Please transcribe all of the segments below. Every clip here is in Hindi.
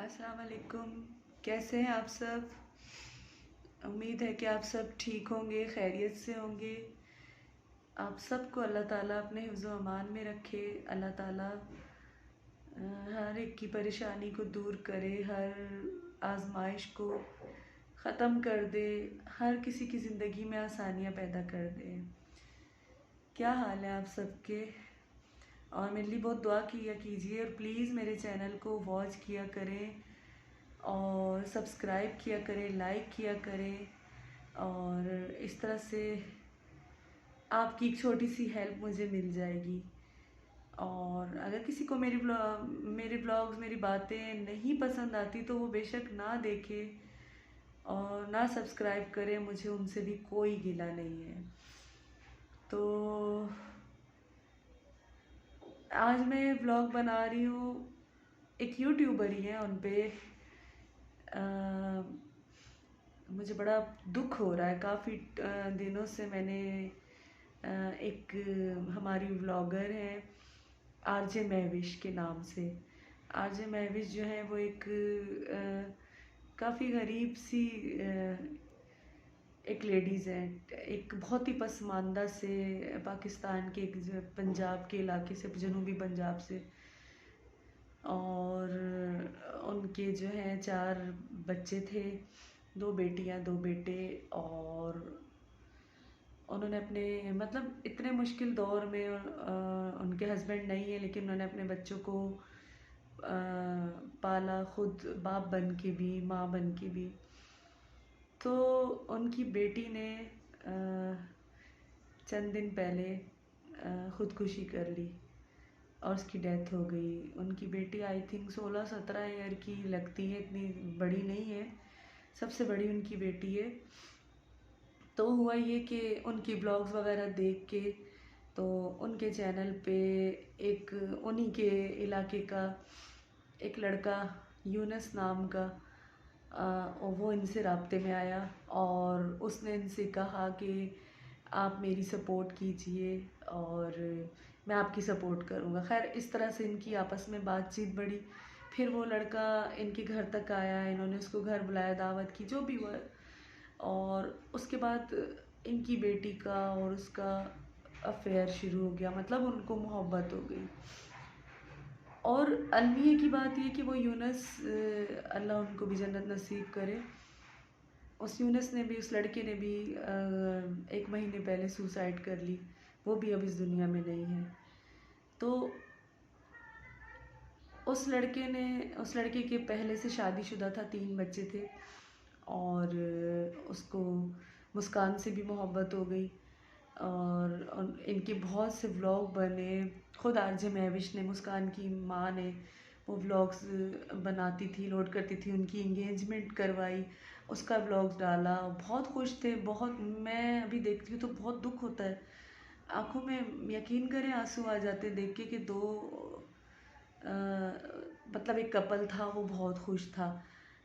अस्सलाम वालेकुम। कैसे हैं आप सब? उम्मीद है कि आप सब ठीक होंगे, खैरियत से होंगे। आप सबको अल्लाह ताला अपने हिफ्ज़ व अमान में रखे। अल्लाह ताला हर एक की परेशानी को दूर करे, हर आजमाइश को ख़त्म कर दे, हर किसी की ज़िंदगी में आसानियाँ पैदा कर दे। क्या हाल है आप सबके? और मेरे लिए बहुत दुआ किया कीजिए और प्लीज़ मेरे चैनल को वॉच किया करें और सब्सक्राइब किया करें, लाइक किया करें। और इस तरह से आपकी एक छोटी सी हेल्प मुझे मिल जाएगी। और अगर किसी को मेरे ब्लॉग्स, मेरी बातें नहीं पसंद आती तो वो बेशक ना देखे और ना सब्सक्राइब करे, मुझे उनसे भी कोई गिला नहीं है। तो आज मैं ब्लॉग बना रही हूँ, एक यूट्यूबर ही है, उन पे मुझे बड़ा दुख हो रहा है। काफ़ी दिनों से मैंने एक हमारी व्लॉगर है आरजे महविश के नाम से। आरजे महविश जो है वो एक काफ़ी गरीब सी एक लेडीज़ है, एक बहुत ही पसमानदा से पाकिस्तान के एक पंजाब के इलाके से, जनूबी पंजाब से। और उनके जो हैं 4 बच्चे थे, 2 बेटियां 2 बेटे। और उन्होंने अपने मतलब इतने मुश्किल दौर में उनके हस्बैंड नहीं है, लेकिन उन्होंने अपने बच्चों को पाला, खुद बाप बन के भी, माँ बन के भी। तो उनकी बेटी ने चंद दिन पहले ख़ुदकुशी कर ली और उसकी डेथ हो गई। उनकी बेटी आई थिंक 16-17 ईयर की लगती है, इतनी बड़ी नहीं है, सबसे बड़ी उनकी बेटी है। तो हुआ ये कि उनकी ब्लॉग्स वगैरह देख के तो उनके चैनल पे एक उन्हीं के इलाके का एक लड़का यूनस नाम का वो इनसे राब्ते में आया और उसने इनसे कहा कि आप मेरी सपोर्ट कीजिए और मैं आपकी सपोर्ट करूँगा। खैर इस तरह से इनकी आपस में बातचीत बढ़ी। फिर वो लड़का इनके घर तक आया, इन्होंने उसको घर बुलाया, दावत की, जो भी हुआ। और उसके बाद इनकी बेटी का और उसका अफेयर शुरू हो गया, मतलब उनको मोहब्बत हो गई। और अलमिया की बात ये कि वो यूनस, अल्लाह उनको भी जन्नत नसीब करे, उस यूनस ने भी, उस लड़के ने भी 1 महीने पहले सुसाइड कर ली। वो भी अब इस दुनिया में नहीं है। तो उस लड़के के पहले से शादीशुदा था, 3 बच्चे थे और उसको मुस्कान से भी मोहब्बत हो गई। और इनके बहुत से व्लॉग बने। खुद आरजे महविश ने, मुस्कान की माँ ने, वो व्लॉग्स बनाती थी, लोड करती थी, उनकी इंगेजमेंट करवाई, उसका व्लॉग्स डाला। बहुत खुश थे, बहुत। मैं अभी देखती हूँ तो बहुत दुख होता है, आंखों में यकीन करें आंसू आ जाते देख के कि मतलब एक कपल था, वो बहुत खुश था।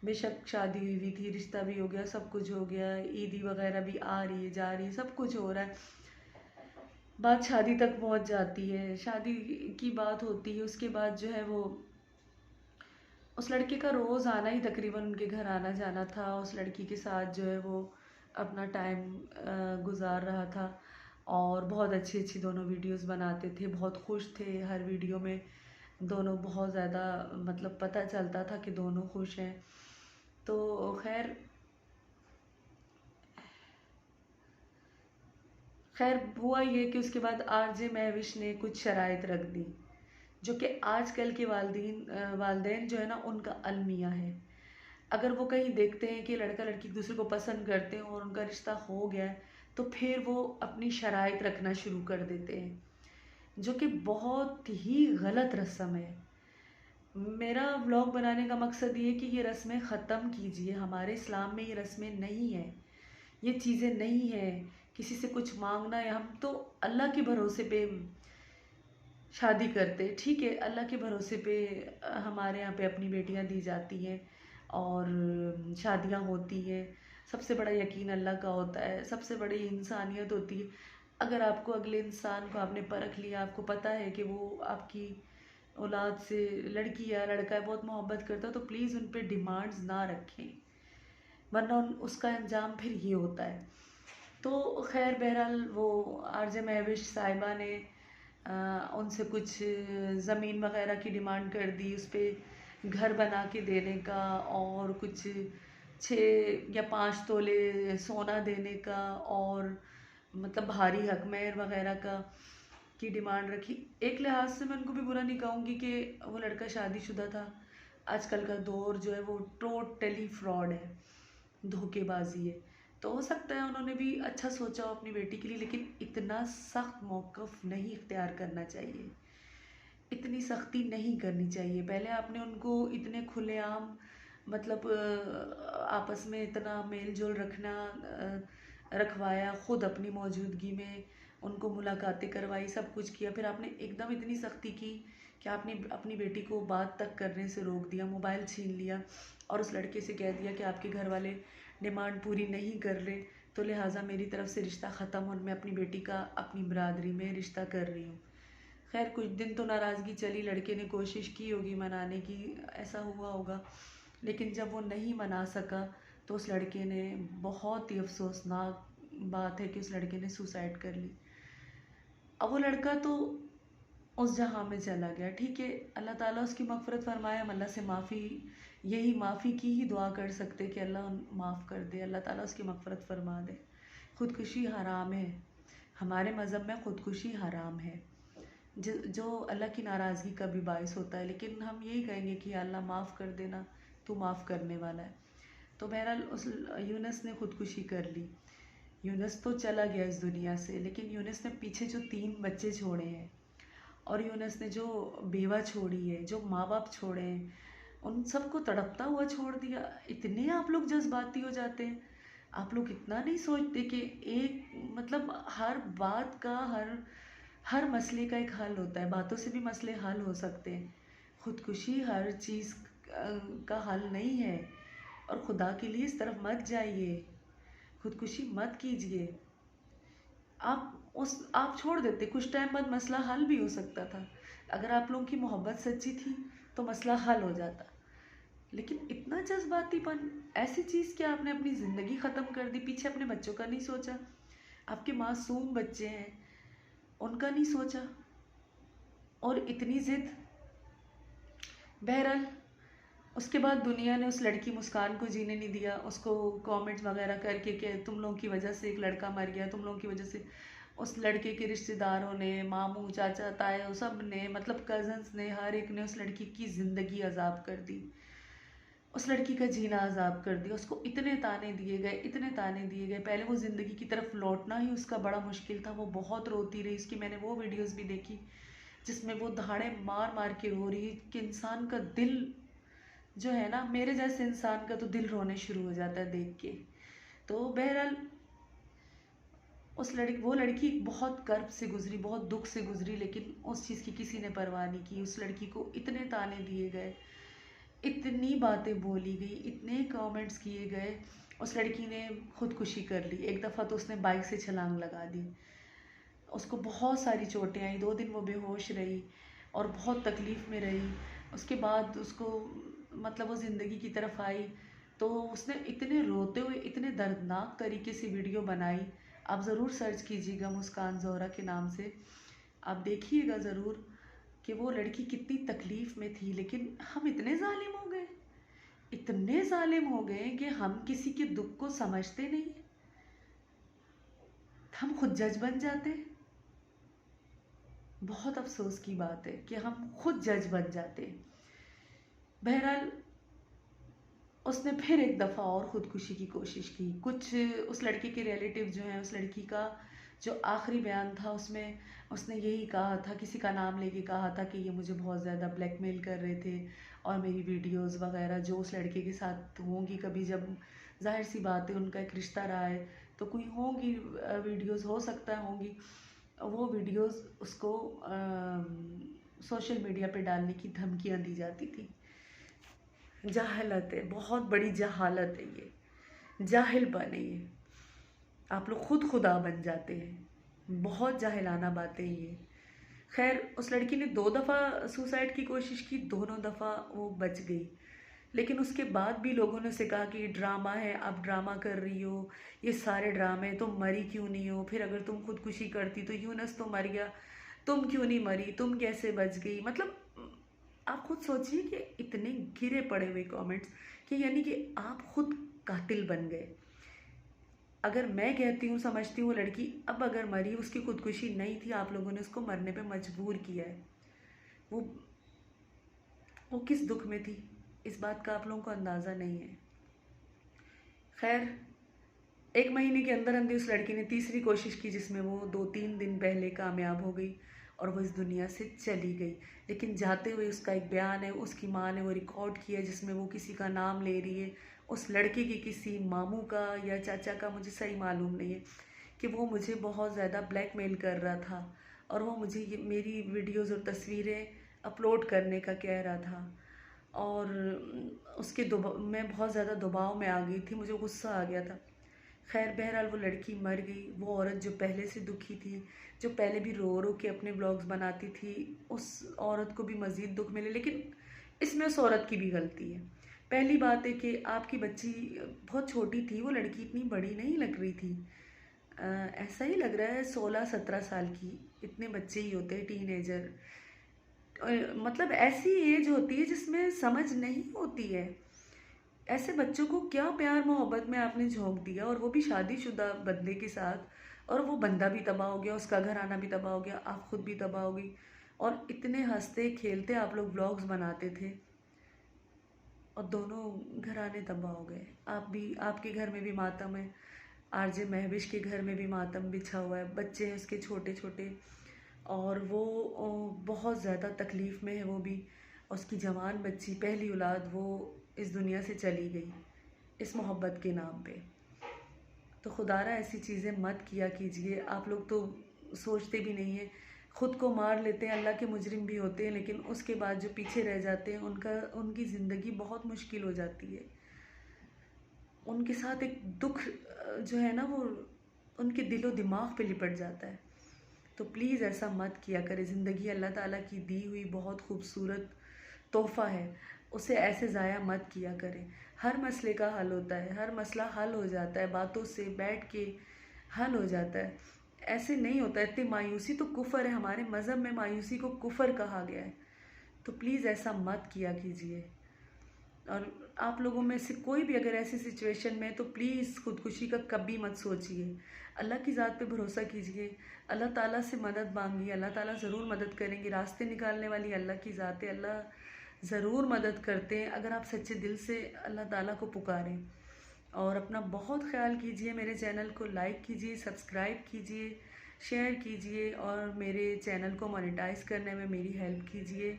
बेशक शादी हुई थी, रिश्ता भी हो गया, सब कुछ हो गया, ईदी वगैरह भी आ रही है, जा रही है, सब कुछ हो रहा है। बात शादी तक पहुंच जाती है, शादी की बात होती है। उसके बाद जो है वो उस लड़के का रोज़ आना ही तकरीबन उनके घर आना जाना था। उस लड़की के साथ जो है वो अपना टाइम गुजार रहा था और बहुत अच्छी अच्छी दोनों वीडियोस बनाते थे, बहुत खुश थे हर वीडियो में। दोनों बहुत ज़्यादा, मतलब पता चलता था कि दोनों खुश हैं। तो खैर खैर हुआ ये कि उसके बाद आरजे महविश ने कुछ शराइत रख दी, जो कि आजकल के वालदेन जो है ना, उनका अलमिया है। अगर वो कहीं देखते हैं कि लड़का लड़की एक दूसरे को पसंद करते हैं और उनका रिश्ता हो गया है, तो फिर वो अपनी शराइत रखना शुरू कर देते हैं, जो कि बहुत ही गलत रस्म है। मेरा व्लॉग बनाने का मकसद ये कि ये रस्में ख़त्म कीजिए। हमारे इस्लाम में ये रस्में नहीं हैं, ये चीज़ें नहीं हैं। किसी से कुछ मांगना, या हम तो अल्लाह के भरोसे पे शादी करते, ठीक है, अल्लाह के भरोसे पे हमारे यहाँ पे अपनी बेटियाँ दी जाती हैं और शादियाँ होती हैं। सबसे बड़ा यकीन अल्लाह का होता है, सबसे बड़ी इंसानियत होती है। अगर आपको, अगले इंसान को आपने परख लिया, आपको पता है कि वो आपकी औलाद से, लड़की या लड़का है बहुत मोहब्बत करता है, तो प्लीज़ उन पे डिमांड्स ना रखें, वरना उसका अंजाम फिर ये होता है। तो खैर बहरहाल वो आरजे महविश साहिबा ने उनसे कुछ ज़मीन वगैरह की डिमांड कर दी, उस पर घर बना के देने का, और कुछ 6 या 5 तोले सोना देने का, और मतलब भारी हकमेर वगैरह का की डिमांड रखी। एक लिहाज से मैं उनको भी बुरा नहीं कहूँगी कि वो लड़का शादीशुदा था। आजकल का दौर जो है वो टोटली फ्रॉड है, धोखेबाजी है। तो हो सकता है उन्होंने भी अच्छा सोचा हो अपनी बेटी के लिए, लेकिन इतना सख्त मौक़िफ़ नहीं इख्तियार करना चाहिए, इतनी सख्ती नहीं करनी चाहिए। पहले आपने उनको इतने खुलेआम मतलब आपस में इतना मेल जोल रखवाया, ख़ुद अपनी मौजूदगी में उनको मुलाकातें करवाई, सब कुछ किया, फिर आपने एकदम इतनी सख्ती की कि आपने अपनी बेटी को बात तक करने से रोक दिया, मोबाइल छीन लिया, और उस लड़के से कह दिया कि आपके घर वाले डिमांड पूरी नहीं कर रहे, तो लिहाजा मेरी तरफ से रिश्ता ख़त्म, और मैं अपनी बेटी का अपनी बरादरी में रिश्ता कर रही हूँ। खैर कुछ दिन तो नाराज़गी चली, लड़के ने कोशिश की होगी मनाने की, ऐसा हुआ होगा, लेकिन जब वो नहीं मना सका तो उस लड़के ने, बहुत ही अफसोसनाक बात है कि उस लड़के ने सुसाइड कर ली। अब वो लड़का तो उस जहाँ में चला गया, ठीक है, अल्लाह ताला उसकी मग़फ़िरत फ़रमाए। हम अल्लाह से यही माफ़ी की ही दुआ कर सकते कि अल्लाह माफ़ कर दे, अल्लाह ताला उसकी मग़फ़िरत फ़रमा दे। ख़ुदकुशी हराम है, हमारे मज़हब में ख़ुदकुशी हराम है, जो अल्लाह की नाराज़गी का भी बाइस होता है। लेकिन हम यही कहेंगे कि अल्लाह माफ़ कर देना, तू माफ़ करने वाला है। तो बहरहाल उस यूनुस ने ख़ुदकुशी कर ली। यूनुस तो चला गया इस दुनिया से, लेकिन यूनुस ने पीछे जो 3 बच्चे छोड़े हैं, और यूनुस ने जो बेवा छोड़ी है, जो माँ बाप छोड़े हैं, उन सबको तड़पता हुआ छोड़ दिया। इतने आप लोग जज्बाती हो जाते हैं, आप लोग इतना नहीं सोचते कि एक मतलब हर बात का, हर मसले का एक हल होता है, बातों से भी मसले हल हो सकते हैं। ख़ुदकुशी हर चीज़ का हल नहीं है, और खुदा के लिए इस तरफ मत जाइए, ख़ुदकुशी मत कीजिए। आप छोड़ देते, कुछ टाइम बाद मसला हल भी हो सकता था। अगर आप लोगों की मोहब्बत सच्ची थी तो मसला हल हो जाता, लेकिन इतना जज्बातीपन, ऐसी चीज़ कि आपने अपनी ज़िंदगी ख़त्म कर दी, पीछे अपने बच्चों का नहीं सोचा, आपके मासूम बच्चे हैं उनका नहीं सोचा, और इतनी ज़िद। बहरहाल उसके बाद दुनिया ने उस लड़की मुस्कान को जीने नहीं दिया, उसको कमेंट्स वगैरह करके कि तुम लोगों की वजह से एक लड़का मर गया, तुम लोगों की वजह से, उस लड़के के रिश्तेदारों ने, मामू चाचा ताए सब ने, मतलब कज़न्स ने, हर एक ने उस लड़की की ज़िंदगी अजाब कर दी, उस लड़की का जीना अजाब कर दिया। उसको इतने ताने दिए गए, इतने ताने दिए गए। पहले वो ज़िंदगी की तरफ लौटना ही उसका बड़ा मुश्किल था, वो बहुत रोती रही। उसकी मैंने वो वीडियोज़ भी देखी जिसमें वो दहाड़े मार मार के रो रही कि इंसान का दिल जो है ना, मेरे जैसे इंसान का तो दिल रोने शुरू हो जाता है देख के। तो बहरहाल वो लड़की बहुत कर्ब से गुजरी, बहुत दुख से गुजरी, लेकिन उस चीज़ की किसी ने परवाह नहीं की। उस लड़की को इतने ताने दिए गए, इतनी बातें बोली गई, इतने कमेंट्स किए गए, उस लड़की ने खुदकुशी कर ली। एक दफ़ा तो उसने बाइक से छलांग लगा दी, उसको बहुत सारी चोटें आई, 2 दिन वो बेहोश रही और बहुत तकलीफ़ में रही। उसके बाद उसको मतलब वो ज़िंदगी की तरफ आई, तो उसने इतने रोते हुए, इतने दर्दनाक तरीके से वीडियो बनाई। आप ज़रूर सर्च कीजिएगा मुस्कान ज़ोहरा के नाम से, आप देखिएगा ज़रूर कि वो लड़की कितनी तकलीफ़ में थी। लेकिन हम इतने ज़ालिम हो गए, इतने ज़ालिम हो गए कि हम किसी के दुख को समझते नहीं, हम खुद जज बन जाते हैं। बहुत अफसोस की बात है कि हम खुद जज बन जाते हैं। बहरहाल उसने फिर एक दफ़ा और ख़ुदकुशी की कोशिश की। कुछ उस लड़के के रिलेटिव जो हैं, उस लड़की का जो आखिरी बयान था उसमें उसने यही कहा था, किसी का नाम लेके कहा था कि ये मुझे बहुत ज़्यादा ब्लैकमेल कर रहे थे और मेरी वीडियोस वगैरह जो उस लड़के के साथ होंगी कभी, जब जाहिर सी बात है उनका एक रिश्ता रहा है तो कोई होंगी वीडियोस, हो सकता है होंगी, वो वीडियोस उसको सोशल मीडिया पे डालने की धमकियाँ दी जाती थी। जहालत है, बहुत बड़ी जहालत है ये, जाहिलपन है ये। आप लोग खुद खुदा बन जाते हैं, बहुत जाहिलाना बातें ये। खैर उस लड़की ने 2 दफ़ा सुसाइड की कोशिश की, दोनों दफ़ा वो बच गई। लेकिन उसके बाद भी लोगों ने उसे कहा कि ये ड्रामा है, आप ड्रामा कर रही हो, ये सारे ड्रामे, तुम मरी क्यों नहीं हो? फिर अगर तुम खुदकुशी करती तो यूनुस तो मर गया, तुम क्यों नहीं मरी, तुम कैसे बच गई? मतलब आप खुद सोचिए कि इतने गिरे पड़े हुए कमेंट्स कि यानी कि आप खुद कातिल बन गए। अगर मैं कहती हूँ, समझती हूँ वो लड़की अब अगर मरी, उसकी खुदकुशी नहीं थी, आप लोगों ने उसको मरने पे मजबूर किया है। वो वो किस दुख में थी, इस बात का आप लोगों को अंदाज़ा नहीं है। खैर 1 महीने के अंदर अंदर उस लड़की ने तीसरी कोशिश की, जिसमें वो 2-3 दिन पहले कामयाब हो गई और वो इस दुनिया से चली गई। लेकिन जाते हुए उसका एक बयान है, उसकी माँ ने वो रिकॉर्ड किया, जिसमें वो किसी का नाम ले रही है, उस लड़के की किसी मामू का या चाचा का, मुझे सही मालूम नहीं है, कि वो मुझे बहुत ज़्यादा ब्लैकमेल कर रहा था और वो मुझे ये मेरी वीडियोज़ और तस्वीरें अपलोड करने का कह रहा था। और उसके मैं बहुत ज़्यादा दबाव में आ गई थी, मुझे गुस्सा आ गया था। खैर बहरहाल वो लड़की मर गई। वो औरत जो पहले से दुखी थी, जो पहले भी रो रो के अपने व्लॉग्स बनाती थी, उस औरत को भी मज़ीद दुख मिले। लेकिन इसमें उस औरत की भी गलती है। पहली बात है कि आपकी बच्ची बहुत छोटी थी, वो लड़की इतनी बड़ी नहीं लग रही थी। ऐसा ही लग रहा है 16-17 साल की, इतने बच्चे ही होते हैं टीनेजर। मतलब ऐसी एज होती है जिसमें समझ नहीं होती है। ऐसे बच्चों को क्या प्यार मोहब्बत में आपने झोंक दिया, और वो भी शादीशुदा बंदे के साथ, और वो बंदा भी तबाह हो गया, उसका घराना भी तबाह हो गया, आप खुद भी तबाह हो गई। और इतने हंसते खेलते आप लोग व्लॉग्स बनाते थे और दोनों घराने तबाह हो गए। आप भी, आपके घर में भी मातम है, आरजे महविश के घर में भी मातम बिछा हुआ है, बच्चे हैं उसके छोटे छोटे, और वो बहुत ज़्यादा तकलीफ़ में है वो भी। उसकी जवान बच्ची, पहली औलाद, वो इस दुनिया से चली गई इस मोहब्बत के नाम पे। तो खुदारा ऐसी चीज़ें मत किया कीजिए। आप लोग तो सोचते भी नहीं हैं, ख़ुद को मार लेते हैं, अल्लाह के मुजरिम भी होते हैं, लेकिन उसके बाद जो पीछे रह जाते हैं उनकी ज़िंदगी बहुत मुश्किल हो जाती है। उनके साथ एक दुख जो है ना, वो उनके दिलो दिमाग पे लिपट जाता है। तो प्लीज़ ऐसा मत किया करें। ज़िंदगी अल्लाह ताला की दी हुई बहुत खूबसूरत तोहफ़ा है, उसे ऐसे ज़ाया मत किया करें। हर मसले का हल होता है, हर मसला हल हो जाता है, बातों से बैठ के हल हो जाता है। ऐसे नहीं होता है। इतनी मायूसी तो कुफ़र है, हमारे मज़हब में मायूसी को कुफ़र कहा गया है। तो प्लीज़ ऐसा मत किया कीजिए। और आप लोगों में से कोई भी अगर ऐसी सिचुएशन में है तो प्लीज़ खुदकुशी का कभी मत सोचिए। अल्लाह की ज़ात पे भरोसा कीजिए, अल्लाह ताला से मदद मांगिए, अल्लाह ताला ज़रूर मदद करेंगे। रास्ते निकालने वाली अल्लाह की ज़ात है, अल्लाह ज़रूर मदद करते हैं अगर आप सच्चे दिल से अल्लाह ताला को पुकारें। और अपना बहुत ख्याल कीजिए। मेरे चैनल को लाइक कीजिए, सब्सक्राइब कीजिए, शेयर कीजिए और मेरे चैनल को मोनेटाइज़ करने में मेरी हेल्प कीजिए।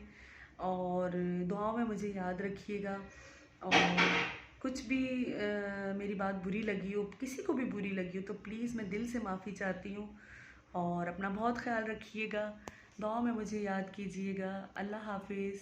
और दुआओं में मुझे याद रखिएगा। और कुछ भी मेरी बात बुरी लगी हो, किसी को भी बुरी लगी हो, तो प्लीज़ मैं दिल से माफ़ी चाहती हूँ। और अपना बहुत ख्याल रखिएगा, दुआओं में मुझे याद कीजिएगा। अल्लाह हाफ़िज़।